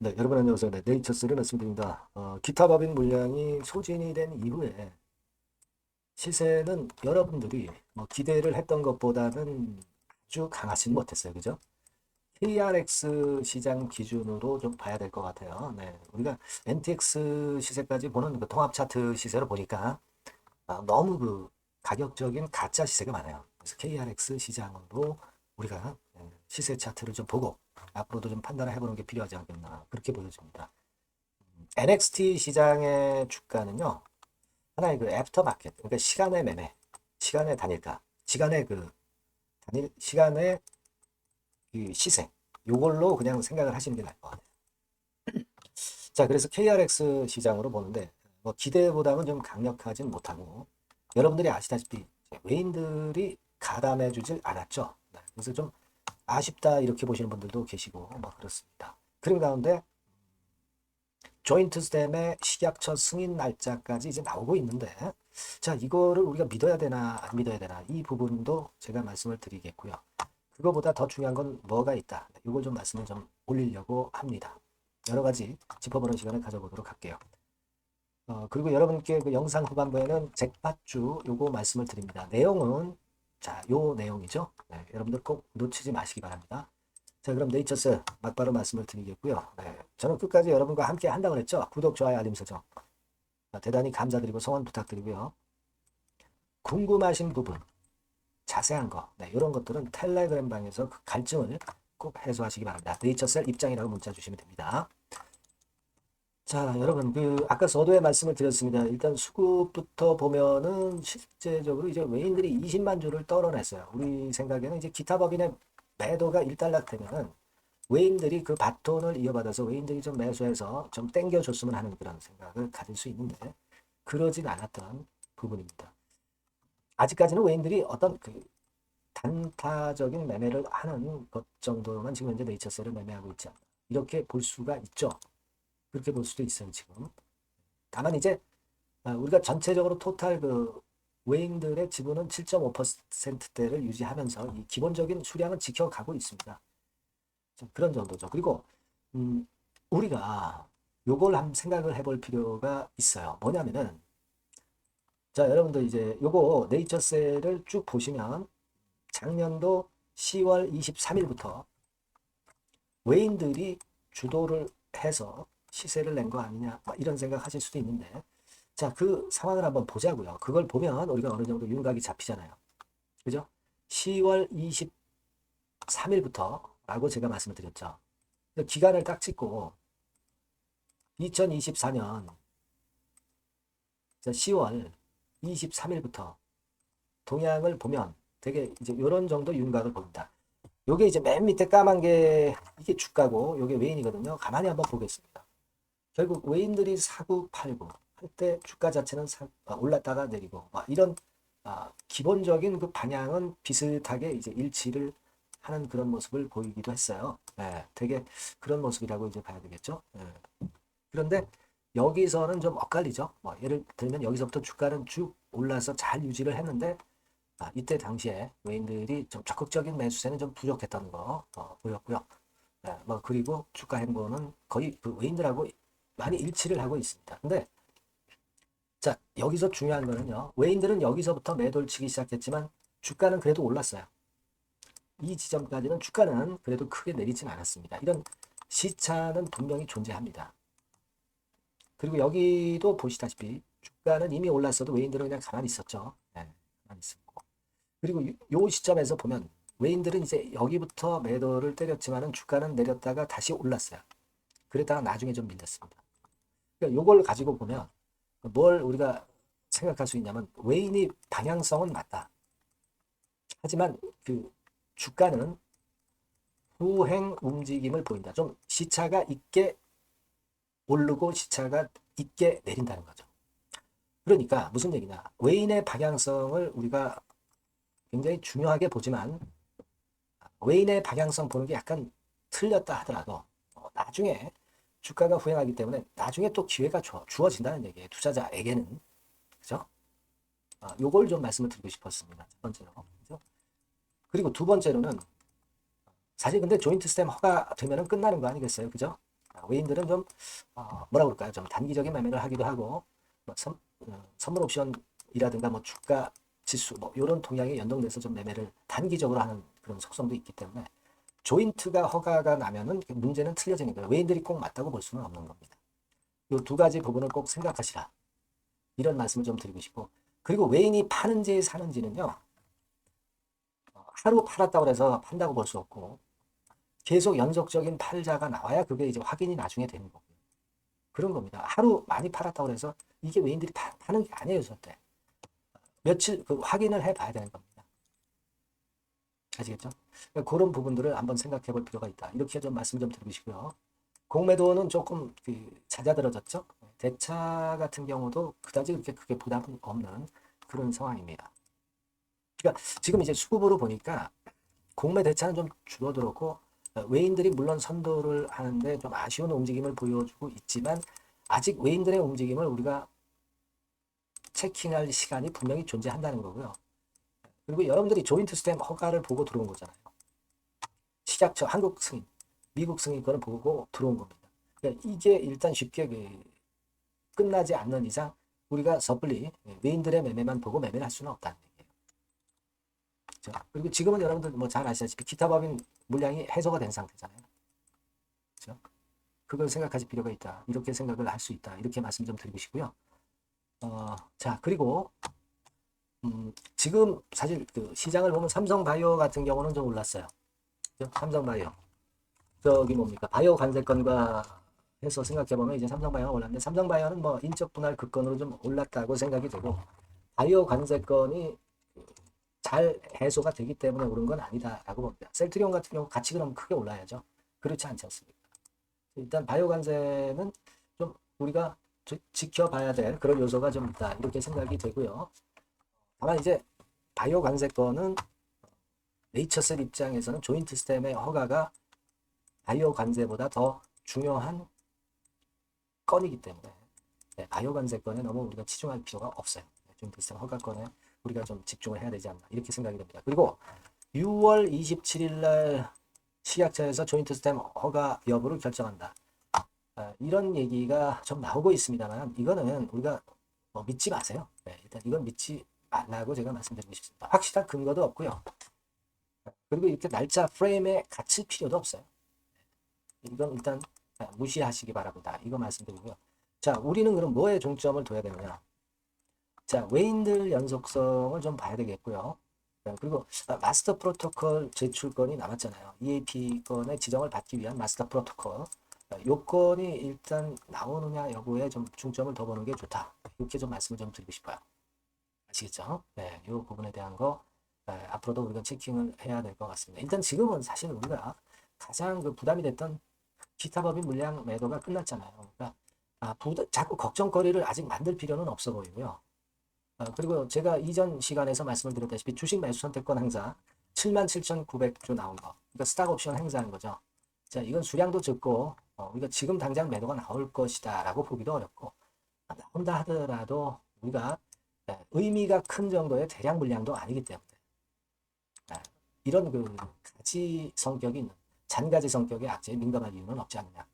네, 여러분 안녕하세요. 네, 네이처스를 말씀드립니다. 기타 법인 물량이 소진이 된 이후에 시세는 여러분들이 뭐 기대를 했던 것보다는 아주 강하진 못했어요. 그죠? KRX 시장 기준으로 좀 봐야 될 것 같아요. 네, 우리가 NTX 시세까지 보는 그 통합 차트 시세로 보니까 너무 그 가격적인 가짜 시세가 많아요. 그래서 KRX 시장으로 우리가 시세 차트를 좀 보고 앞으로도 좀 판단을 해보는 게 필요하지 않겠나 그렇게 보여집니다. NXT 시장의 주가는요, 하나의 그 애프터 마켓, 그러니까 시간의 매매, 시간의 단일가, 시간의 그 시간의 그 시세, 요걸로 그냥 생각을 하시는 게 나을 것 같아요. 자, 그래서 KRX 시장으로 보는데, 뭐 기대보다는 좀 강력하진 못하고, 여러분들이 아시다시피 외인들이 가담해 주질 않았죠. 네, 그래서 좀 아쉽다 이렇게 보시는 분들도 계시고, 뭐 그렇습니다. 그런 가운데 조인트 스템의 식약처 승인 날짜까지 이제 나오고 있는데, 자, 이거를 우리가 믿어야 되나 안 믿어야 되나 이 부분도 제가 말씀을 드리겠고요. 그거보다 더 중요한 건 뭐가 있다. 이걸 좀 말씀을 좀 올리려고 합니다. 여러 가지 짚어보는 시간을 가져보도록 할게요. 그리고 여러분께 그 영상 후반부에는 잭팟주 요거 말씀을 드립니다. 내용은 자, 요 내용이죠. 네, 여러분들 꼭 놓치지 마시기 바랍니다. 자, 그럼 네이처스 막바로 말씀을 드리겠고요. 네, 저는 끝까지 여러분과 함께 한다고 했죠. 구독, 좋아요, 알림 설정. 대단히 감사드리고 성원 부탁드리고요. 궁금하신 부분, 자세한 거, 네, 이런 것들은 텔레그램 방에서 그 갈증을 꼭 해소하시기 바랍니다. 네이처셀 입장이라고 문자 주시면 됩니다. 자, 여러분, 그 아까 서두에 말씀을 드렸습니다. 일단 수급부터 보면은 실제적으로 이제 외인들이 20만 주를 떨어냈어요. 우리 생각에는 이제 기타 법인의 매도가 일단락되면은 외인들이 그 바톤을 이어받아서 외인들이 좀 매수해서 좀 땡겨줬으면 하는 그런 생각을 가질 수 있는데 그러진 않았던 부분입니다. 아직까지는 외인들이 어떤 그 단타적인 매매를 하는 것 정도로만 지금 현재 네이처셀을 매매하고 있지 않나. 이렇게 볼 수가 있죠. 그렇게 볼 수도 있어요, 지금. 다만 이제 우리가 전체적으로 토탈 그 외인들의 지분은 7.5%대를 유지하면서 이 기본적인 수량은 지켜가고 있습니다. 그런 정도죠. 그리고 음, 우리가 요걸 한번 생각을 해볼 필요가 있어요. 뭐냐면은 자, 여러분들 이제 요거 네이처셀을 쭉 보시면 작년도 10월 23일부터 외인들이 주도를 해서 시세를 낸 거 아니냐 이런 생각 하실 수도 있는데 자, 그 상황을 한번 보자고요. 그걸 보면 우리가 어느 정도 윤곽이 잡히잖아요. 그죠? 10월 23일부터 라고 제가 말씀을 드렸죠. 기간을 딱 찍고 2024년 10월 23일부터 동향을 보면 되게 이제 이런 정도 윤곽을 봅니다. 요게 이제 맨 밑에 까만 게 이게 주가고 요게 외인이거든요. 가만히 한번 보겠습니다. 결국 외인들이 사고 팔고 할 때 주가 자체는 올랐다가 내리고 이런 기본적인 그 방향은 비슷하게 이제 일치를 하는 그런 모습을 보이기도 했어요. 네, 되게 그런 모습이라고 이제 봐야 되겠죠. 네. 그런데 여기서는 좀 엇갈리죠. 뭐 예를 들면 여기서부터 주가는 쭉 올라서 잘 유지를 했는데 이때 당시에 외인들이 좀 적극적인 매수세는 좀 부족했던 거 보였고요. 네, 뭐 그리고 주가 행보는 거의 그 외인들하고 많이 일치를 하고 있습니다. 근데 자, 여기서 중요한 거는요. 외인들은 여기서부터 매도를 치기 시작했지만 주가는 그래도 올랐어요. 이 지점까지는 주가는 그래도 크게 내리진 않았습니다. 이런 시차는 분명히 존재합니다. 그리고 여기도 보시다시피 주가는 이미 올랐어도 외인들은 그냥 가만히 있었죠. 네, 가만히 있었고. 그리고 요 시점에서 보면 외인들은 이제 여기부터 매도를 때렸지만은 주가는 내렸다가 다시 올랐어요. 그랬다가 나중에 좀 밀렸습니다. 그러니까 요걸 가지고 보면 뭘 우리가 생각할 수 있냐면 외인이 방향성은 맞다. 하지만 그 주가는 후행 움직임을 보인다. 좀 시차가 있게 오르고 시차가 있게 내린다는 거죠. 그러니까 무슨 얘기냐. 외인의 방향성을 우리가 굉장히 중요하게 보지만 외인의 방향성 보는 게 약간 틀렸다 하더라도 나중에 주가가 후행하기 때문에 나중에 또 기회가 주어진다는 얘기예요. 투자자에게는. 그죠? 요걸 좀 말씀을 드리고 싶었습니다. 첫 번째로. 그죠? 그리고 두 번째로는 사실 근데 조인트 스템 허가되면 끝나는 거 아니겠어요? 그죠? 외인들은 좀 뭐라 그럴까요? 좀 단기적인 매매를 하기도 하고 뭐 선물 옵션이라든가 뭐 주가 지수 뭐 이런 동향이 연동돼서 좀 매매를 단기적으로 하는 그런 속성도 있기 때문에 조인트가 허가가 나면은 문제는 틀려지는 거예요. 외인들이 꼭 맞다고 볼 수는 없는 겁니다. 이 두 가지 부분을 꼭 생각하시라. 이런 말씀을 좀 드리고 싶고 그리고 외인이 파는지 사는지는요. 하루 팔았다고 해서 판다고 볼 수 없고 계속 연속적인 팔자가 나와야 그게 이제 확인이 나중에 되는 거고요. 그런 겁니다. 하루 많이 팔았다고 해서 이게 외인들이 파는 게 아니에요, 절대. 며칠 그 확인을 해봐야 되는 겁니다. 아시겠죠? 그런 부분들을 한번 생각해 볼 필요가 있다. 이렇게 좀 말씀 좀 드리고 싶고요. 공매도는 조금 잦아들어졌죠. 대차 같은 경우도 그다지 그렇게 크게 부담 없는 그런 상황입니다. 그러니까 지금 이제 수급으로 보니까 공매 대차는 좀 줄어들었고 외인들이 물론 선도를 하는데 좀 아쉬운 움직임을 보여주고 있지만 아직 외인들의 움직임을 우리가 체킹할 시간이 분명히 존재한다는 거고요. 그리고 여러분들이 조인트 스탬 허가를 보고 들어온 거잖아요. 시작처 한국 승인, 미국 승인 거는 보고 들어온 겁니다. 그러니까 이게 일단 쉽게 끝나지 않는 이상 우리가 섣불리 외인들의 매매만 보고 매매를 할 수는 없다는 얘기예요. 그렇죠? 그리고 지금은 여러분들 뭐 잘 아시다시피 기타 법인 물량이 해소가 된 상태잖아요. 그렇죠? 그걸 생각하실 필요가 있다. 이렇게 생각을 할 수 있다. 이렇게 말씀 좀 드리고 싶고요. 자, 그리고 지금 사실 그 시장을 보면 삼성바이오 같은 경우는 좀 올랐어요. 그렇죠? 삼성바이오. 저기 뭡니까? 바이오 관세건과 해서 생각해보면 이제 삼성바이오가 올랐는데 삼성바이오는 뭐 인적 분할 급건으로 좀 올랐다고 생각이 되고 바이오 관세건이 잘 해소가 되기 때문에 오른 건 아니다라고 봅니다. 셀트리온 같은 경우 같이 그럼 크게 올라야죠. 그렇지 않지 않습니까? 일단 바이오 관세는 좀 우리가 지켜봐야 될 그런 요소가 좀 있다 이렇게 생각이 되고요. 다만 이제 바이오 관세건은 네이처셀 입장에서는 조인트 스템의 허가가 바이오 관세보다 더 중요한 건이기 때문에 바이오 관세건에 너무 우리가 치중할 필요가 없어요. 조인트 스템 허가건에 우리가 좀 집중을 해야 되지 않나 이렇게 생각이 됩니다. 그리고 6월 27일 날 식약처에서 조인트 스템 허가 여부를 결정한다. 이런 얘기가 좀 나오고 있습니다만 이거는 우리가 믿지 마세요. 일단 이건 믿지 말라고 제가 말씀드리고 싶습니다. 확실한 근거도 없고요. 그리고 이렇게 날짜 프레임에 갇힐 필요도 없어요. 이건 일단 무시하시기 바랍니다. 이거 말씀드리고요. 자, 우리는 그럼 뭐에 중점을 둬야 되느냐? 자, 외인들 연속성을 좀 봐야 되겠고요. 그리고 마스터 프로토콜 제출건이 남았잖아요. EAP 건의 지정을 받기 위한 마스터 프로토콜. 요건이 일단 나오느냐 여부에 좀 중점을 더 보는 게 좋다. 이렇게 좀 말씀을 좀 드리고 싶어요. 아시겠죠? 네, 이 부분에 대한 거 앞으로도 우리가 체킹을 해야 될 것 같습니다. 일단 지금은 사실 우리가 가장 그 부담이 됐던 기타 법인 물량 매도가 끝났잖아요. 그러니까 자꾸 걱정거리를 아직 만들 필요는 없어 보이고요. 그리고 제가 이전 시간에서 말씀을 드렸다시피 주식 매수 선택권 행사 77,900주 나온 거. 그러니까 스탁 옵션 행사한 거죠. 자, 이건 수량도 적고 우리가 지금 당장 매도가 나올 것이다 라고 보기도 어렵고 나온다 하더라도 우리가 의미가 큰 정도의 대량 물량도 아니기 때문에 이런 그 가지 성격이 있는 잔가지 성격의 악재에 민감할 이유는 없지 않느냐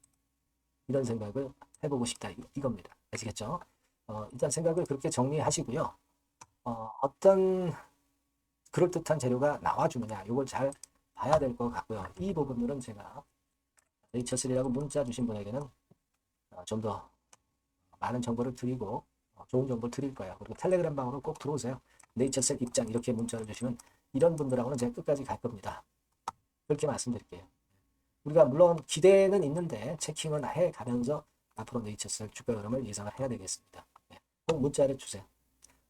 이런 생각을 해보고 싶다 이겁니다. 아시겠죠? 일단 생각을 그렇게 정리하시고요. 어떤 그럴듯한 재료가 나와주느냐 이걸 잘 봐야 될 것 같고요. 이 부분들은 제가 네이처3라고 문자 주신 분에게는 좀 더 많은 정보를 드리고 좋은 정보를 드릴 거예요. 그리고 텔레그램 방으로 꼭 들어오세요. 네이처셀 입장 이렇게 문자를 주시면 이런 분들하고는 제가 끝까지 갈 겁니다. 그렇게 말씀드릴게요. 우리가 물론 기대는 있는데 체킹은 해가면서 앞으로 네이처셀 주가 흐름을 예상을 해야 되겠습니다. 꼭 문자를 주세요.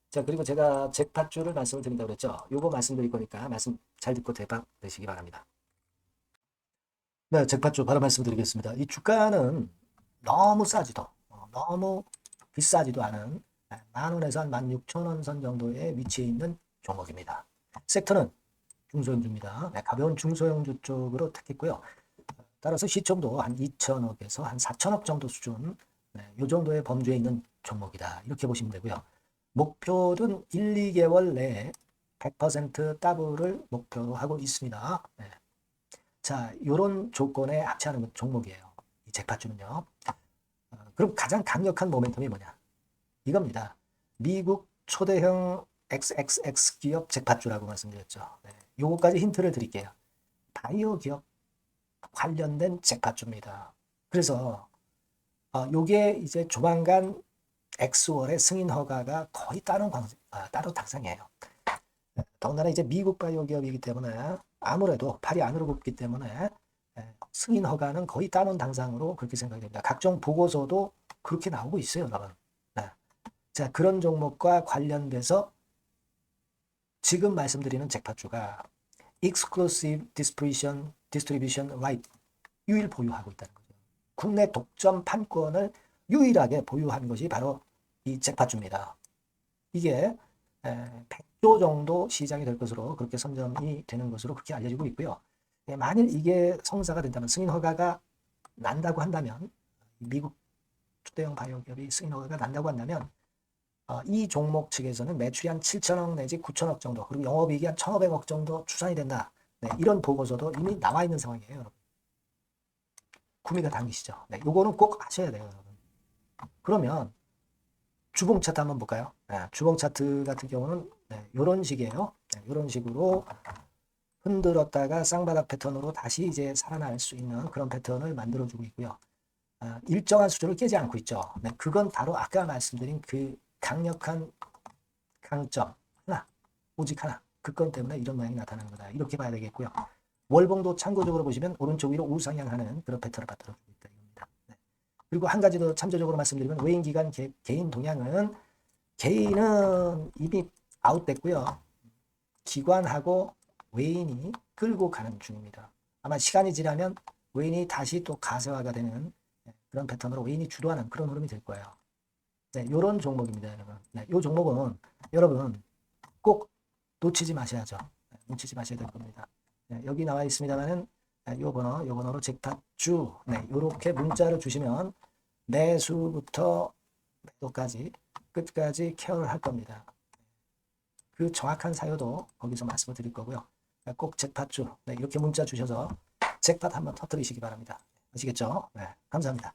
자, 그리고 제가 잭팟주를 말씀을 드린다고 그랬죠. 요거 말씀드릴 거니까 말씀 잘 듣고 대박 되시기 바랍니다. 네, 잭팟주 바로 말씀드리겠습니다. 이 주가는 너무 싸지도 너무 비싸지도 않은 10,000원에서 한 16,000원 선 정도의 위치에 있는 종목입니다. 섹터는 중소형주입니다. 가벼운 중소형주 쪽으로 택했고요. 따라서 시총도 한 2천억에서 한 4천억 정도 수준 이 정도의 범주에 있는 종목이다. 이렇게 보시면 되고요. 목표는 1, 2개월 내에 100% 더블을 목표로 하고 있습니다. 자, 이런 조건에 합치하는 종목이에요. 이 잭팟주는요. 그럼 가장 강력한 모멘텀이 뭐냐? 이겁니다. 미국 초대형 XXX 기업 잭팟주라고 말씀드렸죠. 네, 요거까지 힌트를 드릴게요. 바이오 기업 관련된 잭팟주입니다. 그래서 요게 이제 조만간 엑스월의 승인 허가가 거의 따로 당상이에요. 더군다나 이제 미국 바이오 기업이기 때문에 아무래도 팔이 안으로 굽기 때문에 승인 허가는 거의 따놓은 당상으로 그렇게 생각이 됩니다. 각종 보고서도 그렇게 나오고 있어요, 여러분. 네. 자, 그런 종목과 관련돼서 지금 말씀드리는 잭팟주가 Exclusive Distribution Right 유일 보유하고 있다는 거죠. 국내 독점 판권을 유일하게 보유한 것이 바로 이 잭팟주입니다. 이게 100조 정도 시장이 될 것으로 그렇게 선점이 되는 것으로 그렇게 알려지고 있고요. 만일 이게 성사가 된다면 승인 허가가 난다고 한다면 미국 초대형 바이오 기업이 승인 허가가 난다고 한다면 이 종목 측에서는 매출이 한 7천억 내지 9천억 정도 그리고 영업이익이 한 1,500억 정도 추산이 된다. 네, 이런 보고서도 이미 나와 있는 상황이에요, 여러분. 구미가 당기시죠. 네, 요거는 꼭 아셔야 돼요, 여러분. 그러면 주봉 차트 한번 볼까요? 네, 주봉 차트 같은 경우는 이런 식이에요. 네, 이런 식으로 흔들었다가 쌍바닥 패턴으로 다시 이제 살아날 수 있는 그런 패턴을 만들어주고 있고요. 일정한 수준을 깨지 않고 있죠. 네, 그건 바로 아까 말씀드린 그 강력한 강점 하나, 오직 하나. 그 건 때문에 이런 모양이 나타나는 거다. 이렇게 봐야 되겠고요. 월봉도 참고적으로 보시면 오른쪽 위로 우상향하는 그런 패턴을 만들어주고 있다. 이겁니다. 네. 그리고 한 가지 더 참조적으로 말씀드리면 외인 기관 개인 동향은 개인은 이미 아웃됐고요. 기관하고 외인이 끌고 가는 중입니다. 아마 시간이 지나면 외인이 다시 또 가세화가 되는 그런 패턴으로 외인이 주도하는 그런 흐름이 될 거예요. 네, 이런 종목입니다, 여러분. 네, 이 종목은 여러분 꼭 놓치지 마셔야죠. 네, 놓치지 마셔야 될 겁니다. 네, 여기 나와 있습니다만은 요 번호로 잭팟주 요렇게 문자를 주시면 매수부터 매도까지 끝까지 케어를 할 겁니다. 그 정확한 사유도 거기서 말씀을 드릴 거고요. 꼭 잭팟주 이렇게 문자 주셔서 잭팟 한번 터뜨리시기 바랍니다. 아시겠죠? 네, 감사합니다.